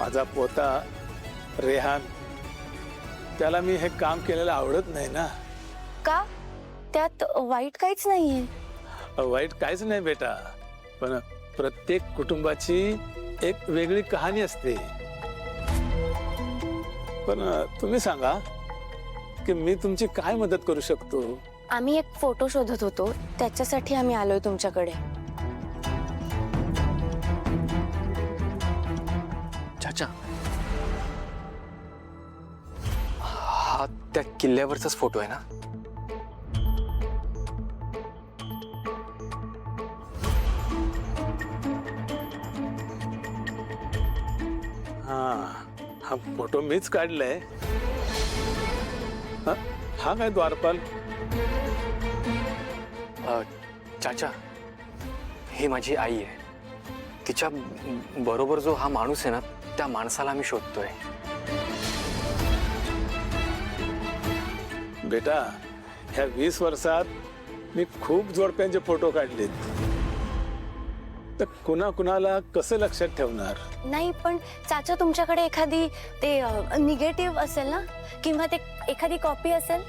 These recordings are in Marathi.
माझा पोता रेहान, त्याला मी हे काम केलेलं आवडत नाही ना. का? त्यात वाईट काहीच नाहीये. वाईट काहीच नाही बेटा, पण प्रत्येक कुटुंबाची एक वेगळी कहाणी असते. पण तुम्ही सांगा की मी तुमची काय मदत करू शकतो? आम्ही एक फोटो शोधत होतो, त्याच्यासाठी आम्ही आलोय तुमच्याकडे. चाचा, हा त्या किल्ल्यावरचाच फोटो आहे ना? हा फोटो मीच काढलाय. हा काय द्वारपाल? चाचा, ही माझी आई आहे. तिच्या बरोबर जो हा माणूस आहे ना, त्या माणसाला मी शोधतोय. बेटा, ह्या 20 वर्षात मी खूप जोडप्यांचे फोटो काढलेत. तर कुणा कुणाला कसं लक्षात ठेवणार? नाही, पण चाचा तुमच्याकडे एखादी ते निगेटिव्ह असेल ना, किंवा ते एखादी कॉपी असेल.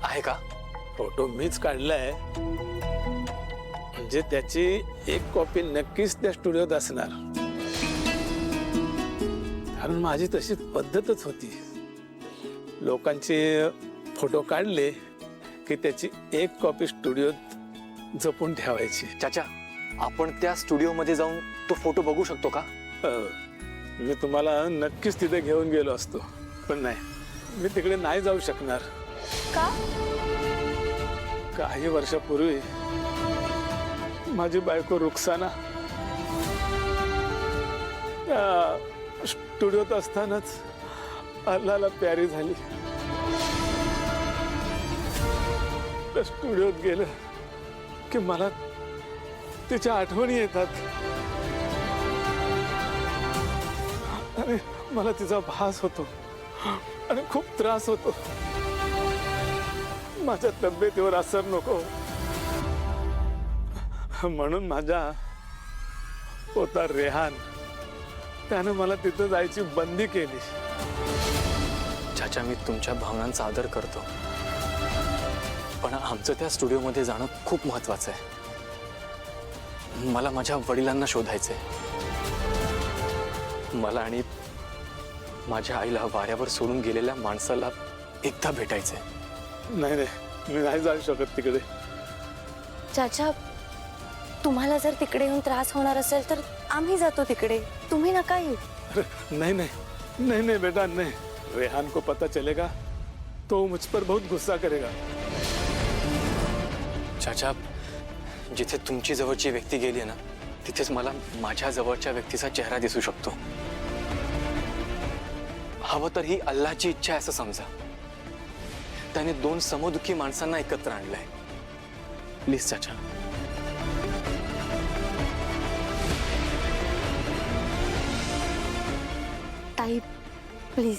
आहे का? फोटो मीच काढलाय, म्हणजे त्याची एक कॉपी नक्कीच त्या स्टुडिओत असणार. कारण माझी तशी पद्धतच होती. लोकांचे फोटो काढले की त्याची एक कॉपी स्टुडिओत जपून ठेवायची. चाचा, आपण त्या स्टुडिओमध्ये जाऊन तो फोटो बघू शकतो का? मी तुम्हाला नक्कीच तिथे घेऊन गेलो असतो, पण नाही, मी तिकडे नाही जाऊ शकणार. का? काही वर्षापूर्वी माझी बायको रुक्साना त्या स्टुडिओत असतानाच अल्लाला प्यारी झाली. त्या स्टुडिओत गेलं की मला तिच्या आठवणी येतात आणि मला तिचा भास होतो आणि खूप त्रास होतो. माझ्या तब्येतीवर असर नको म्हणून माझा पोता रेहान, त्यानं मला तिथं जायची बंदी केली. चाचा, मी तुमच्या भावनांचा आदर करतो, पण आमचं त्या स्टुडिओमध्ये जाणं खूप महत्वाचं आहे. मला माझ्या वडिलांना शोधायचंय. मला आणि माझ्या आईला वाऱ्यावर सोडून गेलेल्या माणसाला एकदा भेटायचंय. नाही नाही, मी नाही जाऊ शकत तिकडे. चाचा, तुम्हाला जर तिकडे येऊन त्रास होणार असेल तर आम्ही जातो तिकडे, तुम्ही नका येऊ. नहीं नहीं नहीं नहीं बेटा नहीं, रेहान को पता चलेगा तो मुझ पर बहुत गुस्सा करेगा. चाचा, जिथे तुमची जवळची व्यक्ती गेली आहे ना, तिथेच मला माझ्या जवळच्या व्यक्तीचा चेहरा दिसू शकतो. हवं तर ही अल्लाची इच्छा आहे असं समजा. त्याने दोन समदुखी माणसांना एकत्र आणलंय. प्लीज चाचा. ताई, प्लीज,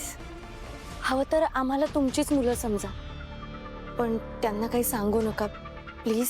हवं तर आम्हाला तुमचीच मुलं समजा, पण त्यांना काही सांगू नका प्लीज.